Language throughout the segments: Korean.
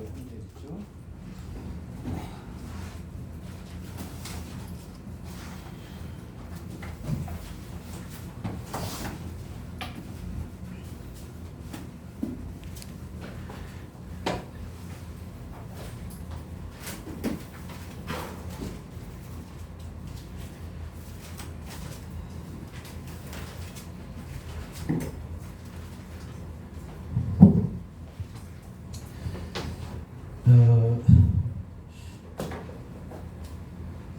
혼내있죠.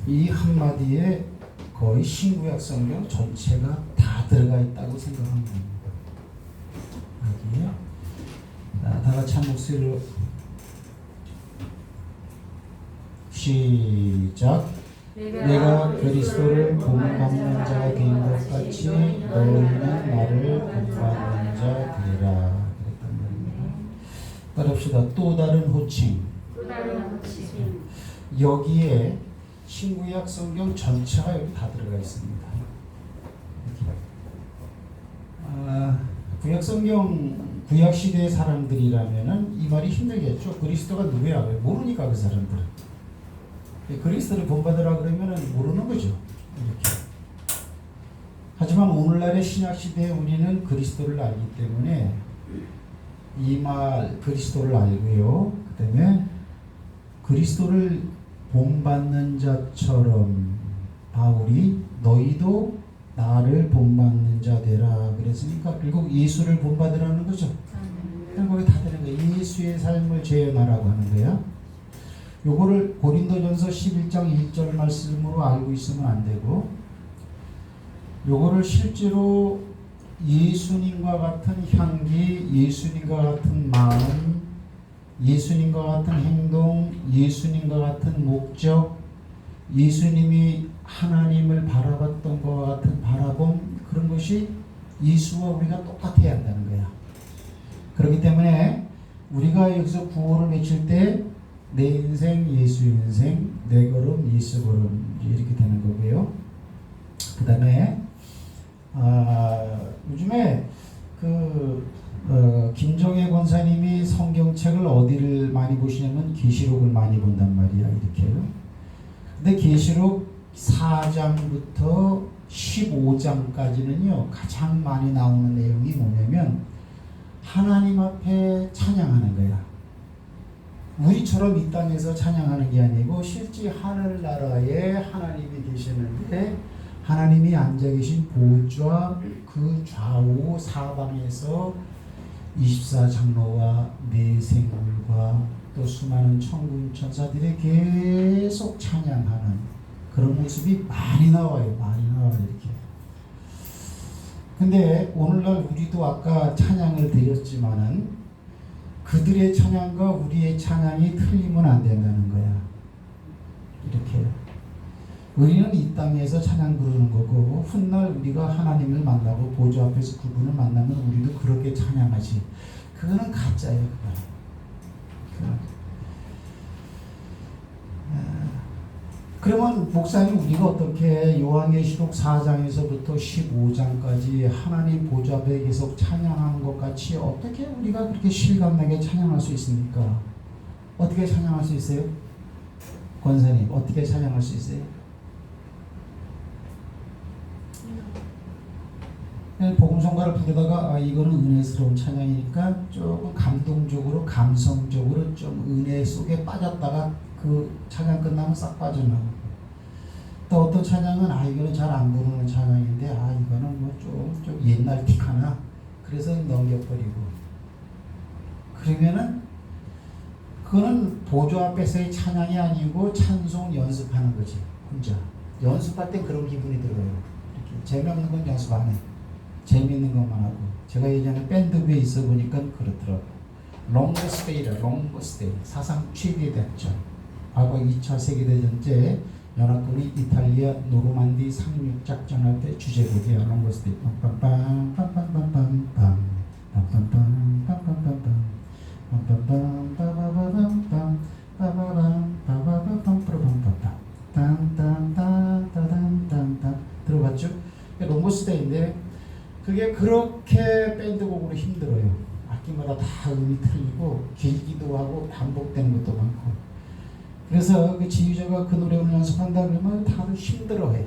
이 한마디에 거의 신구약 성경 전체가 다 들어가 있다고 생각하면 됩니다. 여기요. 다 같이 한 목소리로 시작. 내가 그리스도를 본받는 자가 된 것 같이 너희는 나를 본받는 자 되라. 그랬단 말입니다. 따라합시다. 또 다른 호칭. 여기에 신구약 성경 전체가 여기 다 들어가 있습니다. 구약 성경 구약 시대의 사람들이라면은 이 말이 힘들겠죠. 그리스도가 누구야? 모르니까 그 사람들은 그리스도를 본받으라 그러면은 모르는 거죠. 이렇게. 하지만 오늘날의 신약 시대에 우리는 그리스도를 알기 때문에 이 말 그리스도를 알고요. 그다음에 그리스도를 본받는 자처럼 바울이 너희도 나를 본받는 자 되라 그랬으니까 결국 예수를 본받으라는 거죠. 결국에 다 되는 거예요. 예수의 삶을 재현하라고 하는 거야. 요거를 고린도전서 11장 1절 말씀으로 알고 있으면 안 되고 요거를 실제로 예수님과 같은 향기, 예수님과 같은 마음, 예수님과 같은 행동, 예수님과 같은 목적, 예수님이 하나님을 바라봤던 것과 같은 바라봄, 그런 것이 예수와 우리가 똑같아야 한다는 거야. 그렇기 때문에 우리가 여기서 구호를 외칠 때 내 인생 예수 인생, 내 걸음 예수 걸음 이렇게 되는 거고요. 그 다음에 요즘에 김정혜 권사님이 성경책을 어디를 많이 보시냐면 계시록을 많이 본단 말이야. 이렇게요. 근데 계시록 4장부터 15장까지는요 가장 많이 나오는 내용이 뭐냐면 하나님 앞에 찬양하는 거야. 우리처럼 이 땅에서 찬양하는 게 아니고 실제 하늘나라에 하나님이 계시는데 하나님이 앉아 계신 보좌 그 좌우 사방에서 24장로와 네 생물과 또 수많은 천군 천사들이 계속 찬양하는 그런 모습이 많이 나와요. 많이 나와요. 이렇게. 근데 오늘날 우리도 아까 찬양을 드렸지만은 그들의 찬양과 우리의 찬양이 틀리면 안 된다는 거야. 이렇게. 우리는 이 땅에서 찬양 부르는 거고 훗날 우리가 하나님을 만나고 보좌 앞에서 그분을 만나면 우리도 그렇게 찬양하지. 그거는 가짜예요. 그러면 목사님 우리가 어떻게 요한계시록 4장에서부터 15장까지 하나님 보좌 앞에 계속 찬양하는 것 같이 어떻게 우리가 그렇게 실감나게 찬양할 수 있습니까? 어떻게 찬양할 수 있어요? 권사님 어떻게 찬양할 수 있어요? 복음성가를 부르다가 이거는 은혜스러운 찬양이니까 조금 감동적으로 감성적으로 좀 은혜 속에 빠졌다가 그 찬양 끝나면 싹 빠져나오고 또 어떤 찬양은 이거는 잘 안 부르는 찬양인데 이거는 뭐 좀 옛날 틱하나 그래서 넘겨버리고 그러면은 그거는 보좌 앞에서의 찬양이 아니고 찬송 연습하는 거지. 혼자 연습할 때 그런 기분이 들어요. 이렇게 재미없는 건 연습 안 해. 재미있는 것만 하고. 제가 예전에 밴드부에 있어 보니까 그렇더라고. 롱버스데이라 롱버스데이 사상 최대 대전. 과거 2차 세계대전 때 연합군이 이탈리아 노르만디 상륙 작전할 때 주제곡이야. 롱버스데이 빰빰빰 빰빰빰빰빰 빰빰빰 빰빰빰빰 빰빰빰 빠바바밤빰 빠바밤 빠바바밤 빠바밤 딴딴따따단딴딴 들어봤죠? 롱버스데이인데 그게 그렇게 밴드곡으로 힘들어요. 악기마다 다 음이 틀리고 길기도 하고 반복되는 것도 많고 그래서 그 지휘자가 그 노래를 연습한다 그러면 다들 힘들어해.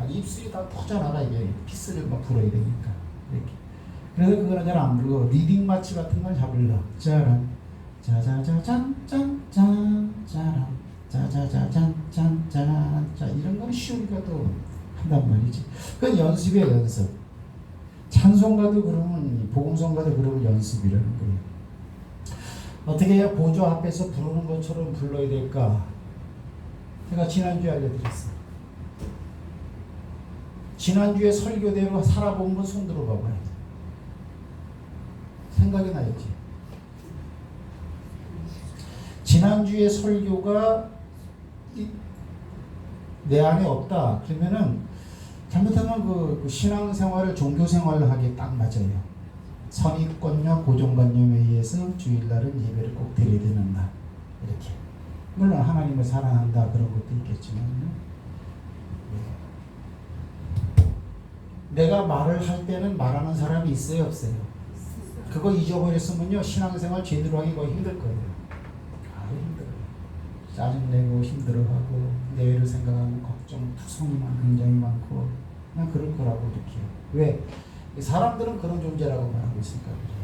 입술이 다 터져나가 이게 피스를 막 불어야 되니까 이렇게. 그래서 그거는 잘 안 부르고 리딩 마치 같은 걸 잘 불러. 짜란 짜자자잔 짠짠 짜란 짜자자잔 짠짠 자 이런 건 쉬우니까 또 한단 말이지. 그건 연습이에요 연습. 찬송가도 그러면 복음성가도 그러면 연습이라는 거예요. 어떻게 해야 보좌 앞에서 부르는 것처럼 불러야 될까? 제가 지난주에 알려드렸어요. 지난주에 설교대로 살아본 분 손 들어봐봐요. 생각이 나야지. 지난주에 설교가 내 안에 없다. 그러면은 잘못하면 그 신앙생활을 종교생활로 하기에 딱 맞아요. 선입관념, 고정관념에 의해서 주일날은 예배를 꼭 드려야 되는 날. 이렇게. 물론 하나님을 사랑한다 그런 것도 있겠지만 내가 말을 할 때는 말하는 사람이 있어요 없어요? 그거 잊어버렸으면요 신앙생활 제대로 하기 거의 힘들 거예요. 아주 힘들어요. 짜증내고 힘들어하고 내일을 생각하면 걱정, 투성이 굉장히 많고 그냥 그럴 거라고 이렇게. 왜? 사람들은 그런 존재라고 말하고 있으니까 그래요.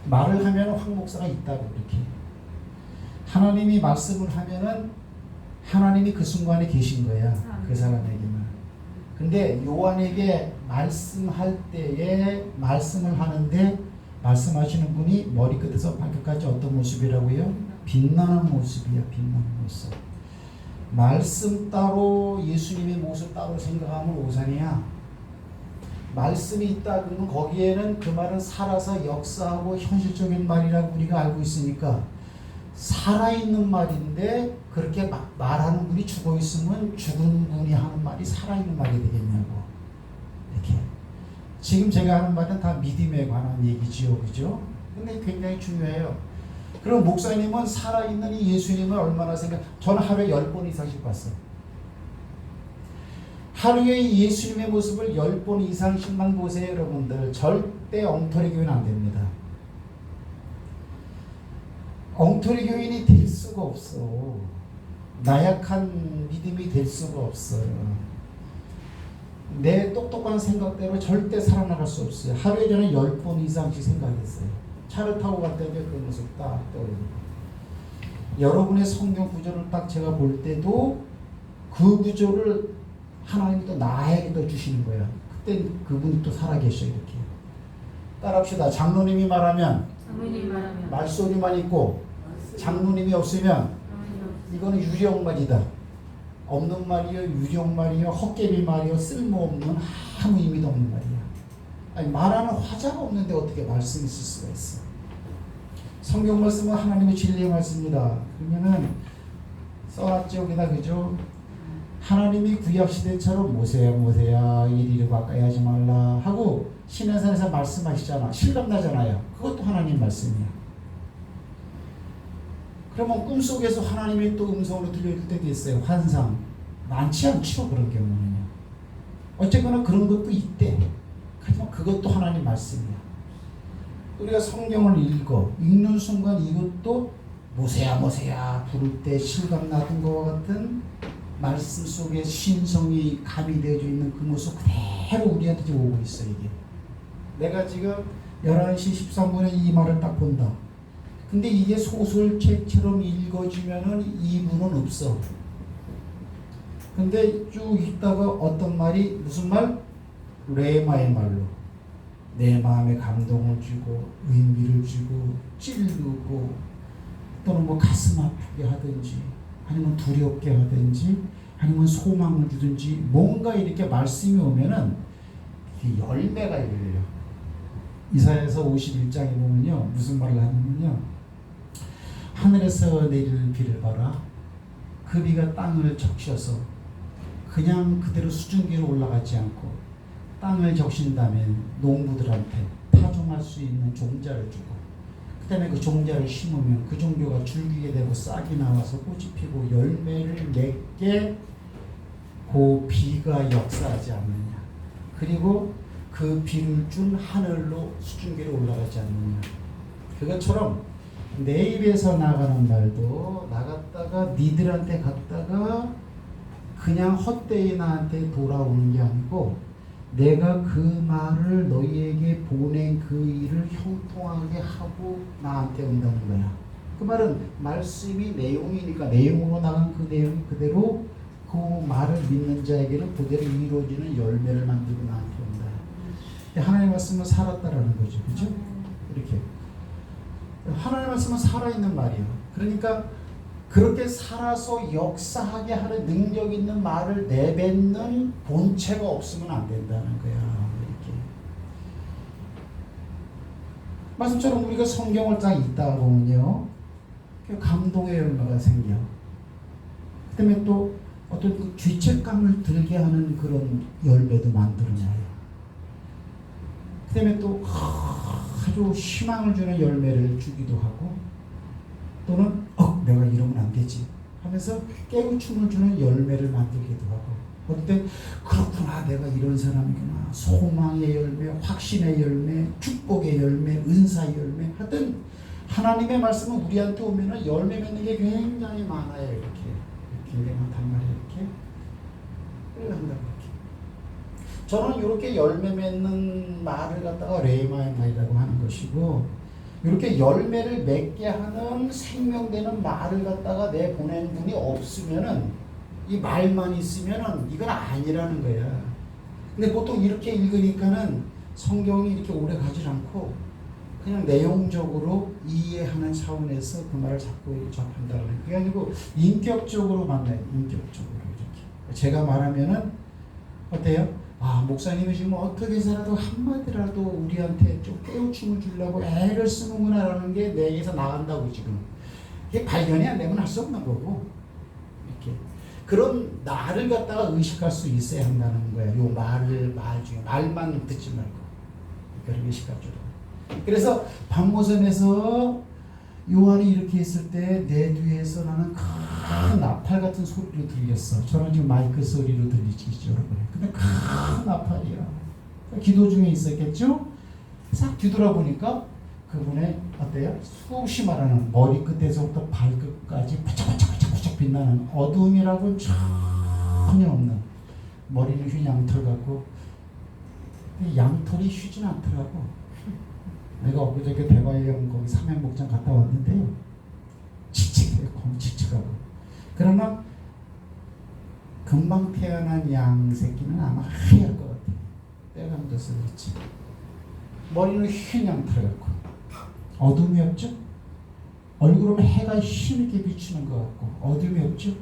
말을 하면 황 목사가 있다고 이렇게. 하나님이 말씀을 하면은 하나님이 그 순간에 계신 거야. 그 사람에게는. 근데 요한에게 말씀할 때에 말씀을 하는데 말씀하시는 분이 머리끝에서 발끝까지 어떤 모습이라고요? 빛나는 모습이야. 빛나는 모습. 말씀 따로 예수님의 모습 따로 생각하면 오산이야. 말씀이 있다 그러면 거기에는 그 말은 살아서 역사하고 현실적인 말이라고 우리가 알고 있으니까 살아있는 말인데 그렇게 막 말하는 분이 죽어 있으면 죽은 분이 하는 말이 살아있는 말이 되겠냐고. 이렇게. 지금 제가 하는 말은 다 믿음에 관한 얘기지요. 그죠? 근데 굉장히 중요해요. 그럼 목사님은 살아있는 이 예수님을 얼마나 저는 하루에 10번 이상씩 봤어요. 하루에 예수님의 모습을 10번 이상씩만 보세요 여러분들. 절대 엉터리 교회는 안 됩니다. 엉터리 교인이 될 수가 없어. 나약한 믿음이 될 수가 없어요. 내 똑똑한 생각대로 절대 살아나갈 수 없어요. 하루에 저는 10번 이상씩 생각했어요. 차를 타고 갈 때 그 모습 딱 떠오르고. 여러분의 성경 구절을 딱 제가 볼 때도 그 구절을 하나님이 또 나에게 또 주시는 거야. 그때 그분이 또 살아계셔 이렇게. 따라합시다. 장로님이 말하면 말소리만 있고 장로님이 없으면 이거는 유령말이다. 없는 말이요, 유령말이요, 헛개비 말이요, 쓸모없는 아무 의미도 없는 말이야. 아니, 말하는 화자가 없는데 어떻게 말씀이 있을 수가 있어. 성경 말씀은 하나님의 진리의 말씀입니다. 그러면은 써놨죠 여기다. 그죠? 하나님이 구약시대처럼 모세야 이리로 가까이 하지 말라 하고 시내산에서 말씀하시잖아. 실감나잖아요. 그것도 하나님 말씀이야. 그러면 꿈속에서 하나님이 또 음성으로 들려줄 때도 있어요. 환상. 많지 않죠 그런 경우는요. 어쨌거나 그런 것도 있대. 하지만 그것도 하나님 말씀이야. 우리가 성경을 읽는 순간 이것도 모세야 부를 때 실감나던 것과 같은 말씀 속에 신성이 가미되어져 있는 그 모습 그대로 우리한테 지금 오고 있어. 이게 내가 지금 11시 13분에 이 말을 딱 본다. 근데 이게 소설책처럼 읽어지면은 이분은 없어. 근데 쭉 읽다가 어떤 말이 무슨 말? 레마의 말로 내 마음에 감동을 주고 의미를 주고 찔르고 또는 뭐 가슴 아프게 하든지 아니면 두렵게 하든지 아니면 소망을 주든지 뭔가 이렇게 말씀이 오면은 열매가 열려요. 이사야서 51장에 보면요 무슨 말을 하냐면요 하늘에서 내릴 비를 봐라. 그 비가 땅을 적셔서 그냥 그대로 수증기로 올라가지 않고 땅을 적신다면 농부들한테 파종할 수 있는 종자를 주고 그 다음에 그 종자를 심으면 그 종교가 줄기게 되고 싹이 나와서 꽃이 피고 열매를 맺게 그 비가 역사하지 않느냐. 그리고 그 비를 준 하늘로 수증기로 올라가지 않느냐. 그것처럼 내 입에서 나가는 말도 나갔다가 니들한테 갔다가 그냥 헛되이 나한테 돌아오는 게 아니고 내가 그 말을 너희에게 보낸 그 일을 형통하게 하고 나한테 온다는 거야. 그 말은 말씀이 내용이니까 내용으로 나간 그 내용이 그대로 그 말을 믿는 자에게는 그대로 이루어지는 열매를 만들고 나한테 온다. 하나님의 말씀은 살았다라는 거죠. 그렇죠? 이렇게 하나님의 말씀은 살아있는 말이에요. 그러니까 그렇게 살아서 역사하게 하는 능력 있는 말을 내뱉는 본체가 없으면 안 된다는 거야. 이렇게 말씀처럼 우리가 성경을 딱 읽다 보면요, 감동의 열매가 생겨. 그다음에 또 어떤 그 죄책감을 들게 하는 그런 열매도 만들어내요. 그다음에 또 아주 희망을 주는 열매를 주기도 하고, 또는 내가 이러면 안 되지 하면서 깨우침을 주는 열매를 만들기도 하고, 그때 그렇구나, 내가 이런 사람이구나, 소망의 열매, 확신의 열매, 축복의 열매, 은사의 열매. 하여튼 하나님의 말씀은 우리한테 오면은 열매 맺는 게 굉장히 많아요. 이렇게 굉장히 많단 말이에요. 이렇게 한다고. 저는 이렇게 열매 맺는 말을 갖다가 레마의 말이라고 하는 것이고, 이렇게 열매를 맺게 하는 생명되는 말을 갖다가 내 보낸 분이 없으면은, 이 말만 있으면은 이건 아니라는 거야. 근데 보통 이렇게 읽으니까는 성경이 이렇게 오래 가지 않고 그냥 내용적으로 이해하는 차원에서 그 말을 자꾸 접한다는 거예요. 그게 아니고 인격적으로 만나요. 인격적으로 이렇게. 제가 말하면은 어때요? 목사님이 지금 어떻게 해서라도 한마디라도 우리한테 좀 깨우침을 주려고 애를 쓰는구나 라는 게 내게서 나간다고 지금. 이게 발견이 안 되면 할 수 없는 거고. 이렇게. 그런 나를 갖다가 의식할 수 있어야 한다는 거예요. 요 말 중에 말만 듣지 말고. 그런 의식할 줄. 그래서 박모선에서 요한이 이렇게 했을 때 내 뒤에서 나는 큰 나팔 같은 소리로 들렸어. 저는 지금 마이크 소리로 들리시죠, 여러분. 근데 큰 나팔이야. 기도 중에 있었겠죠? 싹 뒤돌아보니까 그분의 어때요? 수없이 말하는 머리 끝에서부터 발끝까지 반짝반짝 빛나는 어둠이라고는 전혀 없는, 머리는 흰 양털 같고 양털이 휘진 않더라고. 내가 엊그저께 대관령 거기 삼양목장 갔다 왔는데요, 칙칙해요. 칙칙하고. 그러나 금방 태어난 양 새끼는 아마 하얄 것 같아요. 때가 묻어서 그렇지. 머리는 흰 양털 같고 어둠이 없죠. 얼굴은 해가 힘있게 비추는 것 같고 어둠이 없죠.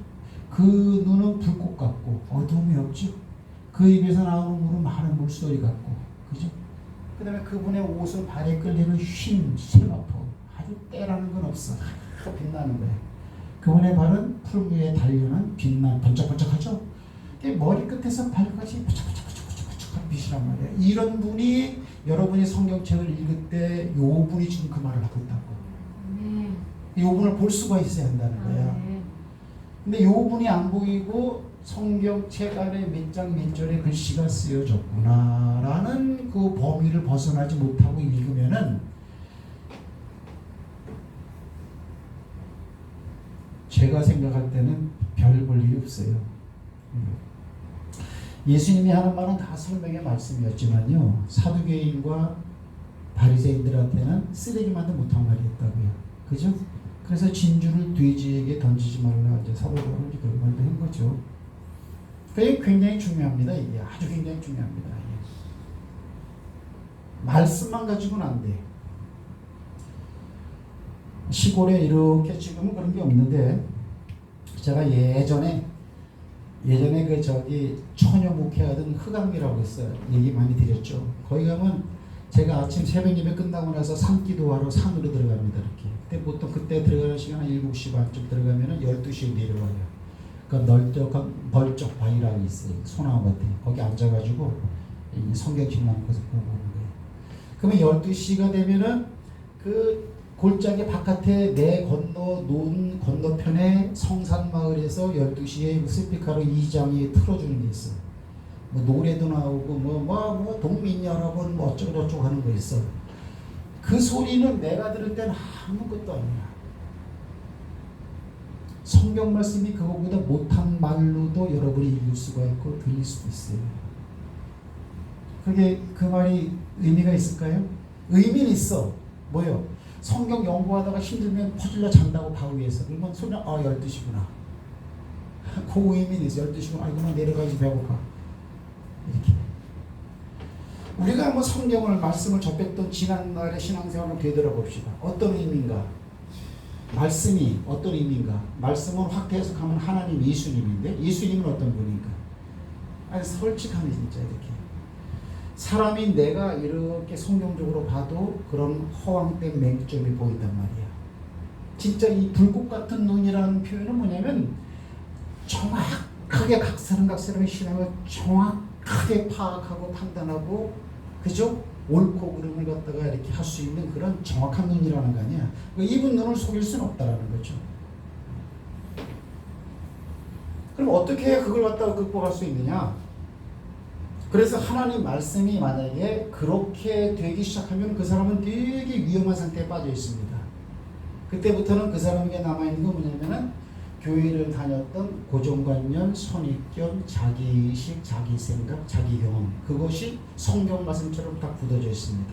그 눈은 불꽃 같고 어둠이 없죠. 그 입에서 나오는 물은 마른 물소리 같고, 그죠? 그 다음에 그분의 옷은 발에 끌리는 흰 세마포, 아주 때라는 건 없어. 빛나는 거예요. 그분의 발은 푸른 위에 달려는 번쩍번쩍하죠. 머리끝에서 발까지 번쩍번쩍번쩍 빛이란 말이에요. 이런 분이 여러분이 성경책을 읽을 때 요 분이 지금 그 말을 하고 있다고. 요 분을 볼 수가 있어야 한다는 거야. 근데 요 분이 안 보이고 성경책 안에 몇 장 몇 절의 글씨가 쓰여졌구나 라는 그 범위를 벗어나지 못하고 읽으면은 제가 생각할 때는 별 볼 일이 없어요. 예수님이 하는 말은 다 설명의 말씀이었지만요, 사두개인과 바리새인들한테는 쓰레기만도 못한 말이었다고요. 그죠? 그래서 진주를 돼지에게 던지지 말라, 이제 사도바울은 그런 말도 한 거죠. 그게 굉장히 중요합니다. 이게 아주 굉장히 중요합니다. 말씀만 가지고는 안 돼. 시골에 이렇게 지금은 그런 게 없는데, 제가 예전에 그 저기 처녀 목회하던 흑암리라고 했어요. 얘기 많이 드렸죠. 거기 가면 제가 아침 새벽 예배 끝나고 나서 산기도하러 산으로 들어갑니다. 이렇게. 그때 보통 그때 들어가는 시간은 7시 반쯤 들어가면은 12시에 내려와요. 그러니까 넓적한 벌적 바위라고 있어요. 소나무 같은. 거기 앉아가지고 성경책 나온 것을 보고 오는 거예요. 그러면 12시가 되면은 그 골짜기 바깥에 내 논 건너편에 성산마을에서 12시에 스피커로 2장이 틀어주는 게 있어요. 뭐 노래도 나오고 뭐 동민 여러분 뭐 어쩌고 저쩌고 하는 거 있어. 그 소리는 내가 들을 때는 아무것도 아니야. 성경 말씀이 그거보다 못한 말로도 여러분이 읽을 수가 있고 들릴 수도 있어요. 그게 그 말이 의미가 있을까요? 의미는 있어. 뭐요? 성경 연구하다가 힘들면 퍼질러 잔다고 바위 위에서. 그러면 소리는 12시구나. 그 의미는 있어. 12시구나. 아이고만 내려가지 배고파. 이렇게. 우리가 한번 성경을 말씀을 접했던 지난날의 신앙생활을 되돌아봅시다. 어떤 의미인가? 말씀이 어떤 의미인가? 말씀은 확대 해석하면 하나님 예수님인데 예수님은 어떤 분인가? 아니 솔직하네 진짜 이렇게. 사람인 내가 이렇게 성경적으로 봐도 그런 허황된 맹점이 보인단 말이야. 진짜 이 불꽃 같은 눈이라는 표현은 뭐냐면 정확하게 각사람의 신앙을 정확하게 파악하고 판단하고 그죠? 옳고 그름을 갖다가 이렇게 할 수 있는 그런 정확한 눈이라는 거 아니야. 이분 눈을 속일 수는 없다라는 거죠. 그럼 어떻게 해야 그걸 갖다가 극복할 수 있느냐? 그래서 하나님 말씀이 만약에 그렇게 되기 시작하면 그 사람은 되게 위험한 상태에 빠져 있습니다. 그때부터는 그 사람에게 남아있는 건 뭐냐면은 교회를 다녔던 고정관념, 선입견, 자기의식, 자기생각, 자기경험 그것이 성경 말씀처럼 다 굳어져 있습니다.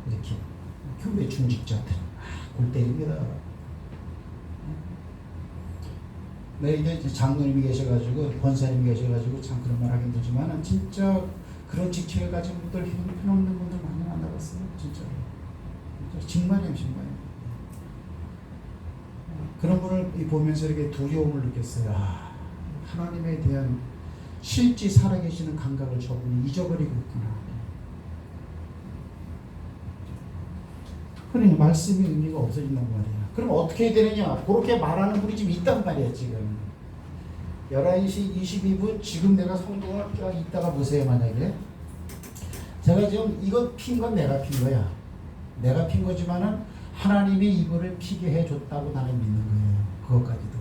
이렇게 교회 중직자들 골 때립니다. 네, 이제 장로님이 계셔가지고 권사님이 계셔가지고 참 그런 말 하긴 되지만 진짜 그런 직책을 가진 분들 형편없는 분들 많이 만나봤어요. 진짜로. 정말이에요, 정말. 그런 분을 보면서 이렇게 두려움을 느꼈어요. 하나님에 대한 실제 살아계시는 감각을 저분이 잊어버리고 있구나. 그러니 말씀의 의미가 없어진단 말이야. 그럼 어떻게 해야 되느냐? 그렇게 말하는 분이 지금 있단 말이야. 지금 11시 22분 지금 내가 성경을 이따가 보세요. 만약에 제가 지금 이거 핀 건 내가 핀 거야. 내가 핀 거지만은 하나님이 이거를 피게 해줬다고 나는 믿는 거예요. 그것까지도.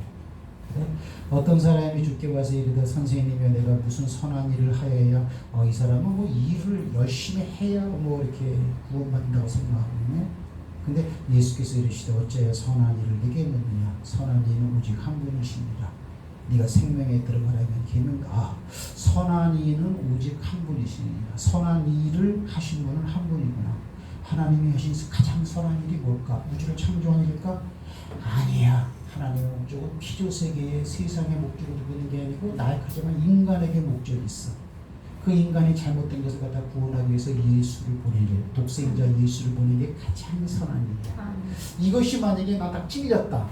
네? 어떤 사람이 주께 와서 이르되 선생님이여 내가 무슨 선한 일을 하여야 이 사람은 뭐 일을 열심히 해야 뭐 이렇게 구원받는다고 생각하거든요. 근데 예수께서 이르시되 어찌하여 선한 일을 내게 묻느냐 선한 이는 오직 한 분이십니다. 네가 생명에 들어가려면 계명 선한 이는 오직 한 분이시니라. 선한 일을 하신 분은 한 분이구나. 하나님이 하신 가장 선한 일이 뭘까? 우주를 창조한 일일까? 아니야. 하나님의 목적은 피조세계의 세상의 목적을 두고 있는 게 아니고 나약하지만 인간에게 목적이 있어. 그 인간이 잘못된 것을 갖다 구원하기 위해서 예수를 보내려 독생자 예수를 보내는 게 가장 선한 일이야. 이것이 만약에 나 딱 찔렸다.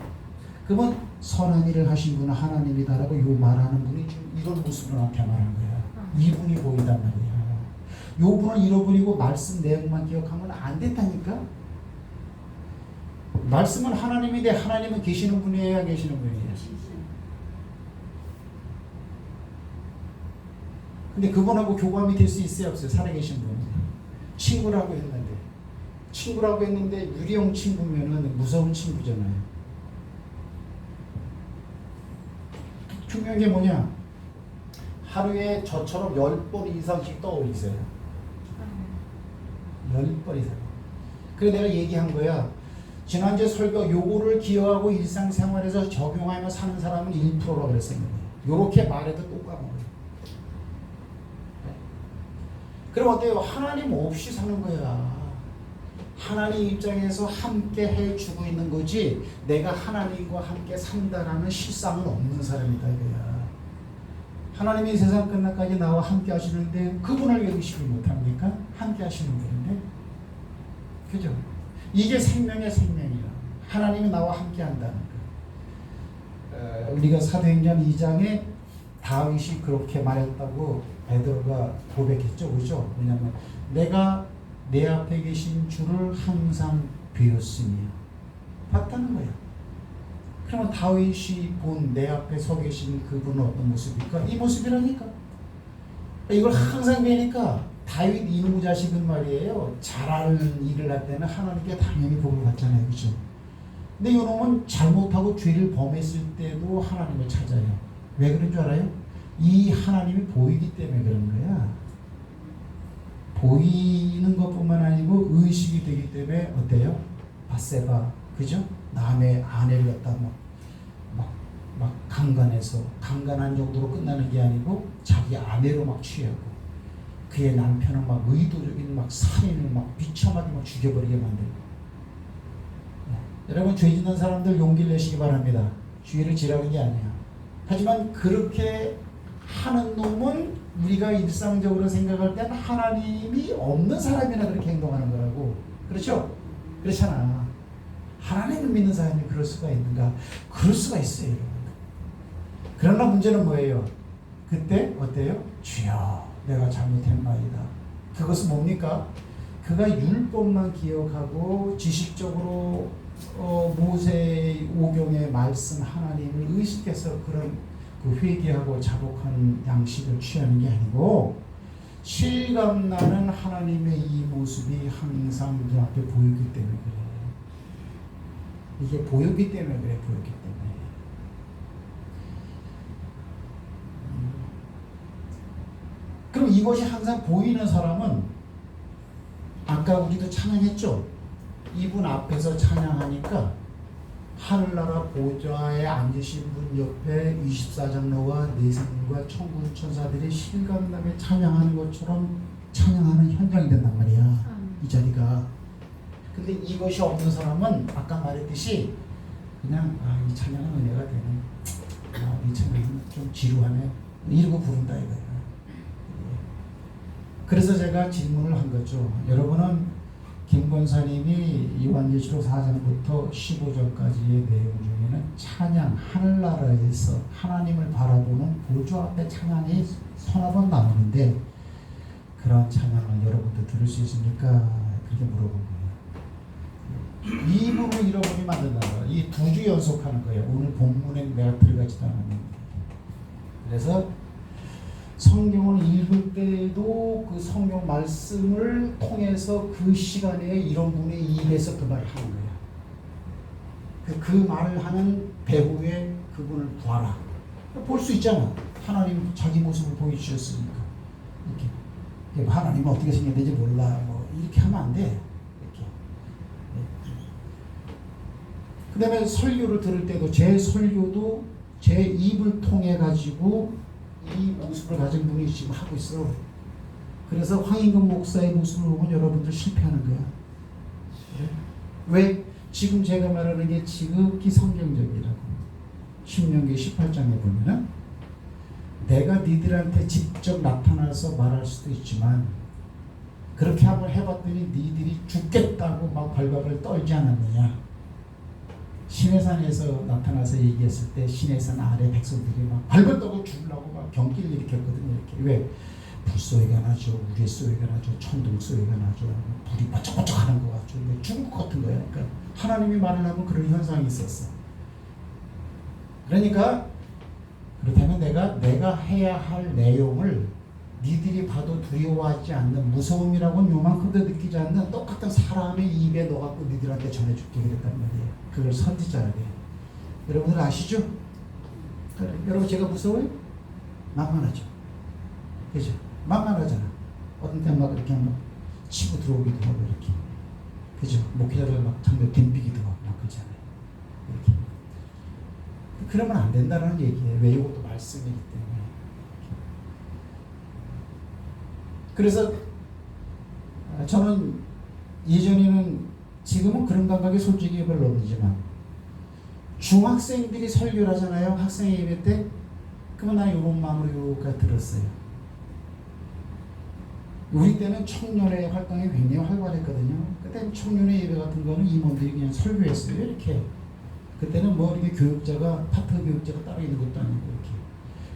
그러면 선한 일을 하신 분은 하나님이다라고 요 말하는 분이 지금 이런 모습으로 나타나는 거야. 이분이 보인단 말이야. 요 분을 잃어버리고 말씀 내용만 기억하면 안 됐다니까. 말씀은 하나님인데 하나님은 계시는 분이에요, 계시는 분이에요. 근데 그분하고 교감이 될 수 있어요, 없어요? 살아계신 분. 친구라고 했는데 유령 친구면은 무서운 친구잖아요. 중요한 게 뭐냐? 하루에 저처럼 10번 이상씩 떠올리세요. 10번 이상. 그래 내가 얘기한 거야. 지난주에 설교 요거를 기억하고 일상생활에서 적용하며 사는 사람은 1%라고 그랬어요. 요렇게 말해도 또 까먹어요. 그럼 어때요? 하나님 없이 사는 거야. 하나님 입장에서 함께 해주고 있는 거지 내가 하나님과 함께 산다라는 실상은 없는 사람이다 이거야. 하나님이 세상 끝날까지 나와 함께 하시는데 그분을 왜 의식을 못합니까? 함께 하시는 분인데. 그죠? 이게 생명의 생명이야. 하나님이 나와 함께 한다는 거. 우리가 사도행전 2장에 다윗이 그렇게 말했다고 베드로가 고백했죠. 그죠? 왜냐하면 내가 내 앞에 계신 주를 항상 배웠으며 봤다는 거야. 그러면 다윗이 본 내 앞에 서 계신 그분은 어떤 모습일까? 이 모습이라니까. 이걸 항상 배니까 다윗 이놈의 자식은 말이에요. 잘하는 일을 할 때는 하나님께 당연히 복을 받잖아요. 그렇죠? 근데 이놈은 잘못하고 죄를 범했을 때도 하나님을 찾아요. 왜 그런 줄 알아요? 이 하나님이 보이기 때문에 그런 거야. 보이는 것뿐만 아니고 의식이 되기 때문에 어때요? 바세바, 그죠? 남의 아내를 갖다 막 강간해서 강간한 정도로 끝나는 게 아니고 자기 아내로 막 취하고 그의 남편을 막 의도적인 막 살인을 막 비참하게 막 죽여버리게 만들고. 여러분, 죄 짓는 사람들 용기를 내시기 바랍니다. 주의를 지라는 게 아니야. 하지만 그렇게 하는 놈은 우리가 일상적으로 생각할 때는 하나님이 없는 사람이나 그렇게 행동하는 거라고. 그렇죠? 그렇잖아. 하나님을 믿는 사람이 그럴 수가 있는가? 그럴 수가 있어요. 그러나 문제는 뭐예요? 그때 어때요? 주여, 내가 잘못했나이다. 그것은 뭡니까? 그가 율법만 기억하고 지식적으로 모세의 오경의 말씀 하나님을 의식해서 그런 그 회개하고 자복하는 양식을 취하는 게 아니고 실감나는 하나님의 이 모습이 항상 눈앞에 보이기 때문에 그래. 이게 보였기 때문에 그래. 보였기 때문에. 그럼 이것이 항상 보이는 사람은 아까 우리도 찬양했죠? 이분 앞에서 찬양하니까 하늘나라 보좌에 앉으신 분 옆에 24장로와 내생과 천군 천사들이 실감나게 찬양하는 것처럼 찬양하는 현장이 된단 말이야. 이 자리가. 근데 이것이 없는 사람은 아까 말했듯이 그냥 이 찬양은 은혜가 되네. 이 찬양은 좀 지루하네. 이러고 부른다 이거야. 그래서 제가 질문을 한 거죠. 여러분은 김 권사님이 요한계시록 4장부터 15장까지의 내용 중에는 찬양, 하늘나라에서 하나님을 바라보는 보좌 앞에 찬양이 서너 번 나오는데 그런 찬양을 여러분도 들을 수 있습니까? 그렇게 물어본 거예요. 이 부분을 잃어버리면 안 된다는 거예요. 이 두 주 연속하는 거예요. 오늘 본문에 내가 들어가지도 않았는데. 그래서 성경을 읽을 때도 그 성경 말씀을 통해서 그 시간에 이런 분의 입에서 그 말을 하는 거야. 그 말을 하는 배후에 그분을 보아라. 볼 수 있잖아. 하나님 자기 모습을 보여주셨으니까. 이렇게 하나님은 어떻게 생겼는지 몰라. 이렇게 하면 안 돼. 이렇게. 그 다음에 설교를 들을 때도 제 설교도 제 입을 통해 가지고 이 모습을 가진 분이 지금 하고 있어. 그래서 황인근 목사의 모습을 보면 여러분들 실패하는 거야. 왜? 지금 제가 말하는 게 지극히 성경적이라고. 신명기 18장에 보면은 내가 니들한테 직접 나타나서 말할 수도 있지만 그렇게 한번 해봤더니 니들이 죽겠다고 막 발발을 떨지 않았느냐. 시내산에서 나타나서 얘기했을 때 시내산 아래 백성들이 막 발발 떠고 죽으려고 막 경기를 일으켰거든요. 이렇게. 왜? 불소리가 나죠. 우레소리가 나죠. 천둥소리가 나죠. 불이 바짝바짝 하는 것 같죠. 중국 같은 거예요. 그러니까 하나님이 말을 하면 그런 현상이 있었어. 그러니까 그렇다면 내가 해야 할 내용을 니들이 봐도 두려워하지 않는 무서움이라고는 요만큼도 느끼지 않는 똑같은 사람의 입에 넣어갖고 니들한테 전해줄게 그랬단 말이에요. 그걸 선지자라고 해요. 여러분들 아시죠? 그래. 여러분 제가 무서워요? 만만하죠. 그죠? 만만하잖아. 어떤 때 막 이렇게 막 치고 들어오기도 하고 이렇게. 그죠? 목회자를 막 장벽 덤비기도 하고 막 그러잖아요. 이렇게. 그러면 안 된다는 얘기예요. 왜? 이것도 말씀이기 때문에. 그래서 저는 예전에는 지금은 그런 감각이 솔직히 별로 없지만 중학생들이 설교를 하잖아요. 학생 예배 때. 그러면 나 이런 마음으로 이렇게 들었어요. 우리 때는 청년의 활동이 굉장히 활발했거든요. 그때 청년의 예배 같은 거는 임원들이 그냥 설교했어요. 이렇게. 그때는 뭐 이렇게 교육자가 파트 교육자가 따로 있는 것도 아니고 이렇게.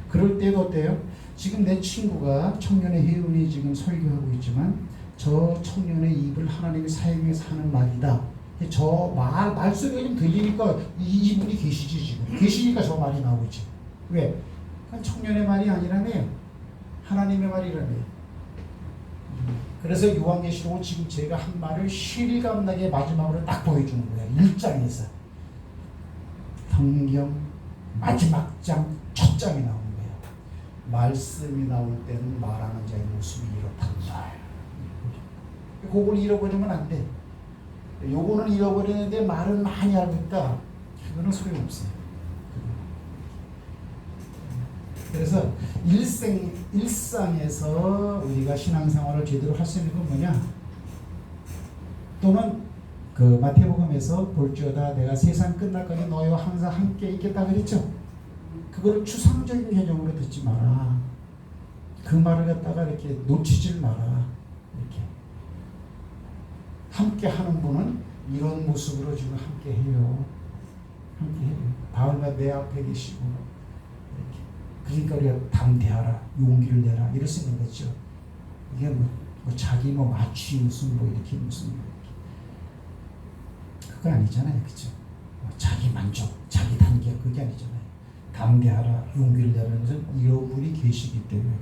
그럴 때도 어때요? 지금 내 친구가 청년의 회원이 지금 설교하고 있지만 저 청년의 입을 하나님이 사용해서 하는 말이다. 저 말소리가 좀 들리니까 이분이 계시지 지금. 계시니까 저 말이 나오지. 왜? 그건 청년의 말이 아니라며. 하나님의 말이라며. 그래서 요한계시록은 지금 제가 한 말을 실감나게 마지막으로 딱 보여주는 거야. 1장에서. 성경 마지막 장 첫 장에 나오는 거예요. 말씀이 나올 때는 말하는 자의 모습이 이렇단다. 그걸 잃어버리면 안 돼. 요거는 잃어버리는데 말은 많이 알고 있다. 그거는 소용없어요. 그래서 일상에서 우리가 신앙생활을 제대로 할 수 있는 건 뭐냐? 또는 그 마태복음에서 볼지어다 내가 세상 끝날까지 너희와 항상 함께 있겠다 그랬죠? 그거를 추상적인 개념으로 듣지 마라. 그 말을 갖다가 이렇게 놓치질 마라. 이렇게 함께 하는 분은 이런 모습으로 지금 함께 해요. 함께 해요. 바울과 내 앞에 계시고 이렇게. 그러니까 우리가 담대하라, 용기를 내라 이럴 수 있는 거죠. 이게 뭐 자기 마취 무슨 이렇게 무슨 그거 아니잖아요, 그죠? 자기 만족, 자기 단계 그게 아니잖아요. 담대하라, 용기를 내라는 것은 이런 분이 계시기 때문에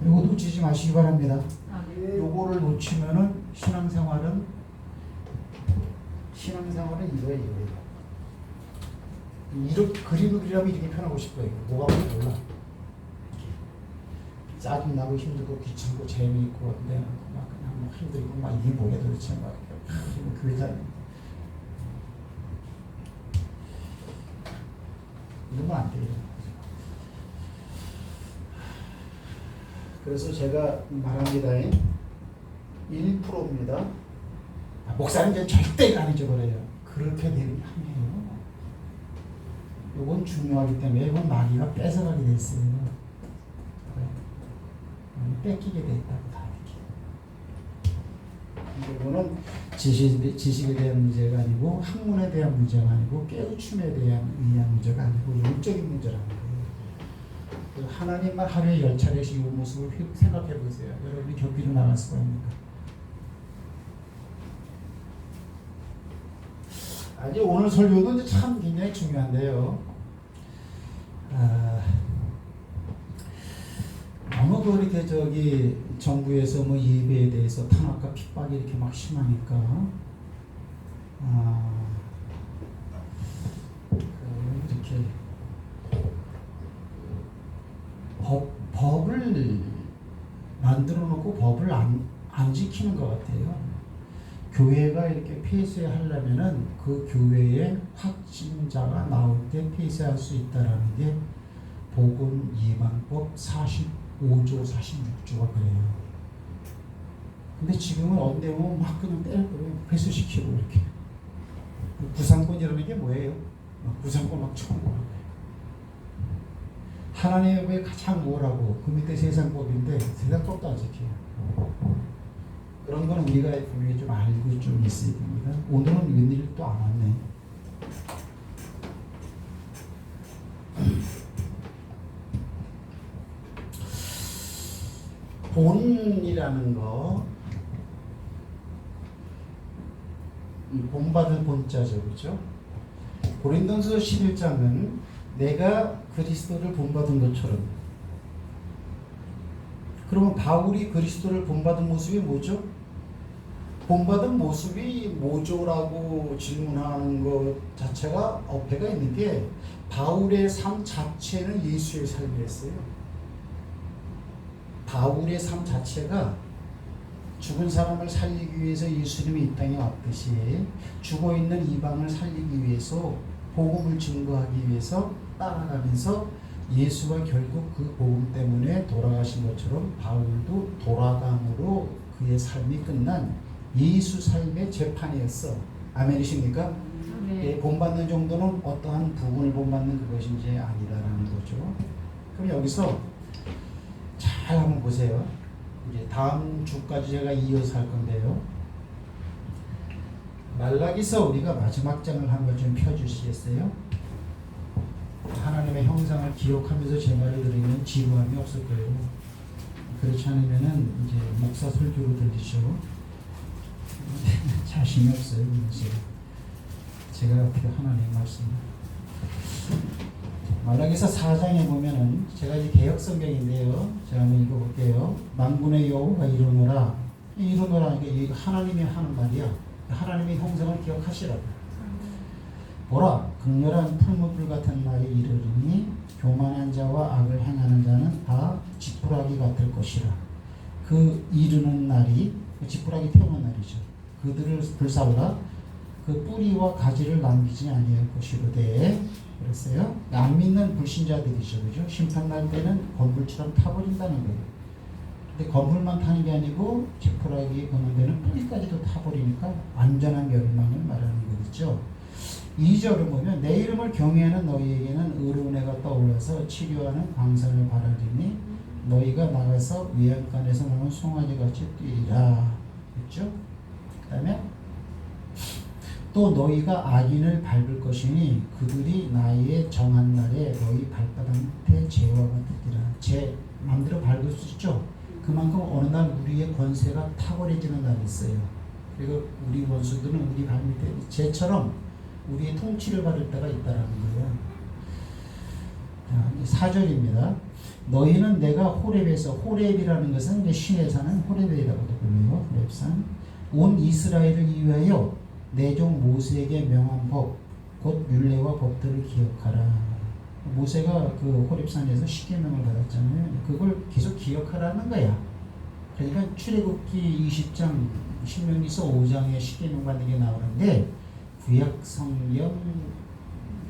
그래요. 이거 놓치지 마시기 바랍니다. 요거를 놓치면은 신앙생활은 이거예요. 이렇게 그림을 그리려면 이렇게 편하고 싶어요. 뭐가 몰라. 짜증나고 힘들고 귀찮고 재미있고 내가 막 그냥 막 힘들고 막 이게 뭐야 도대체 막 교회 다니는 이러면 안 돼요. 그래서 제가 말합니다. 1%입니다. 목사님은 절대 안 잊어버려요. 그렇게 되면 함이에요. 이건 중요하기 때문에 이건 마귀가 뺏어가게 돼 있어요. 뺏기게 돼 있다고 다 이렇게. 이거는 지식에 대한 문제가 아니고 학문에 대한 문제가 아니고 깨우침에 대한 문제가 아니고 영적인 문제라는 거예요. 하나님만 하루에 10차례씩 이 모습을 생각해 보세요. 여러분이 격비로 나갈 수가 있는가? 아니 오늘 설교도 이제 참 굉장히 중요한데요. 너무 그렇게 정부에서 예배에 대해서 탄압과 핍박이 이렇게 막 심하니까 이렇게 법을 만들어 놓고 법을 안 지키는 것 같아요. 교회가 이렇게 폐쇄하려면은 그 교회에 확진자가 나올 때 폐쇄할 수 있다라는 게 복음 예방법 45조 46조가 그래요. 근데 지금은 언제 오면 막 그냥 때려버려요. 폐쇄시키고 이렇게. 구상권이라는 게 뭐예요? 구상권 막 청구하는 거예요. 하나님의 법에 가장 뭐라고? 그 밑에 세상법인데 세상법도 안 지켜요. 그런 건 우리가 분명히 좀 알고 좀 있어야 됩니다. 오늘은 웬일 또 안 왔네. 본이라는 거, 본받을 본자죠, 그렇죠? 고린도전서 11장은 내가 그리스도를 본받은 것처럼. 그러면 바울이 그리스도를 본받은 모습이 뭐죠? 본받은 모습이 뭐죠라고 질문하는 것 자체가 어폐가 있는 게 바울의 삶 자체는 예수의 삶이었어요. 바울의 삶 자체가 죽은 사람을 살리기 위해서 예수님이 이 땅에 왔듯이 죽어있는 이방을 살리기 위해서 복음을 증거하기 위해서 따라가면서 예수가 결국 그 복음 때문에 돌아가신 것처럼 바울도 돌아감으로 그의 삶이 끝난 예수 삶의 재판이었어. 아멘이십니까? 네. 본받는 정도는 어떠한 부분을 본받는 그것이 이제 아니다라는 거죠. 그럼 여기서 잘 한번 보세요. 이제 다음 주까지 제가 이어서 할 건데요. 말라기서 우리가 마지막 장을 한번 좀 펴주시겠어요? 하나님의 형상을 기억하면서 제 말을 들으면 지루함이 없을 거예요. 그렇지 않으면은 이제 목사 설교로 들리죠. 자신이 없어요. 제가 어떻게 하나님의 말씀을. 말라기서 4장에 보면은 제가 이제 개역 성경인데요. 제가 한번 읽어볼게요. 만군의 여호와가 이르노라. 이게 하나님이 하는 말이야. 하나님의 형상을 기억하시라고. 보라 극렬한 풀무불 같은 날이 이르리니 교만한 자와 악을 행하는 자는 다 지푸라기 같을 것이라. 그 이르는 날이 지푸라기 태우는 날이죠. 그들을 불살라 그 뿌리와 가지를 남기지 아니할 것이로되 그랬어요. 안 믿는 불신자들이죠, 그죠? 심판날 때는 건불처럼 타버린다는 거예요. 근데 건불만 타는 게 아니고 지푸라기 거는 데는 뿌리까지도 타버리니까 완전한 멸망을 말하는 거겠죠. 2절을 보면 내 이름을 경외하는 너희에게는 의로운 해가 떠올라서 치료하는 광선을 바라리니 너희가 나가서 외양간에서 나온 송아지같이 뛰리라. 그렇죠? 그 다음에 또 너희가 악인을 밟을 것이니 그들이 나의 정한 날에 너희 발바닥 밑에 재와 같으리라. 재 마음대로 밟을 수 있죠. 그만큼 어느 날 우리의 권세가 탁월해지는 날이 있어요. 그리고 우리 원수들은 우리 발 밑에 재처럼 우리의 통치를 받을 때가 있다라는 거예요. 4절입니다. 너희는 내가 호렙에서, 호렙이라는 것은 이제 신에 사는 호렙이라고도 불려요. 호렙산. 온 이스라엘을 위하여 내 종 모세에게 명한 법, 곧 율례와 법들을 기억하라. 모세가 그 호렙산에서 십계명을 받았잖아요. 그걸 계속 기억하라는 거야. 그러니까 출애굽기 20장, 신명기서 5장에 십계명 받는 게 나오는데 구약 성경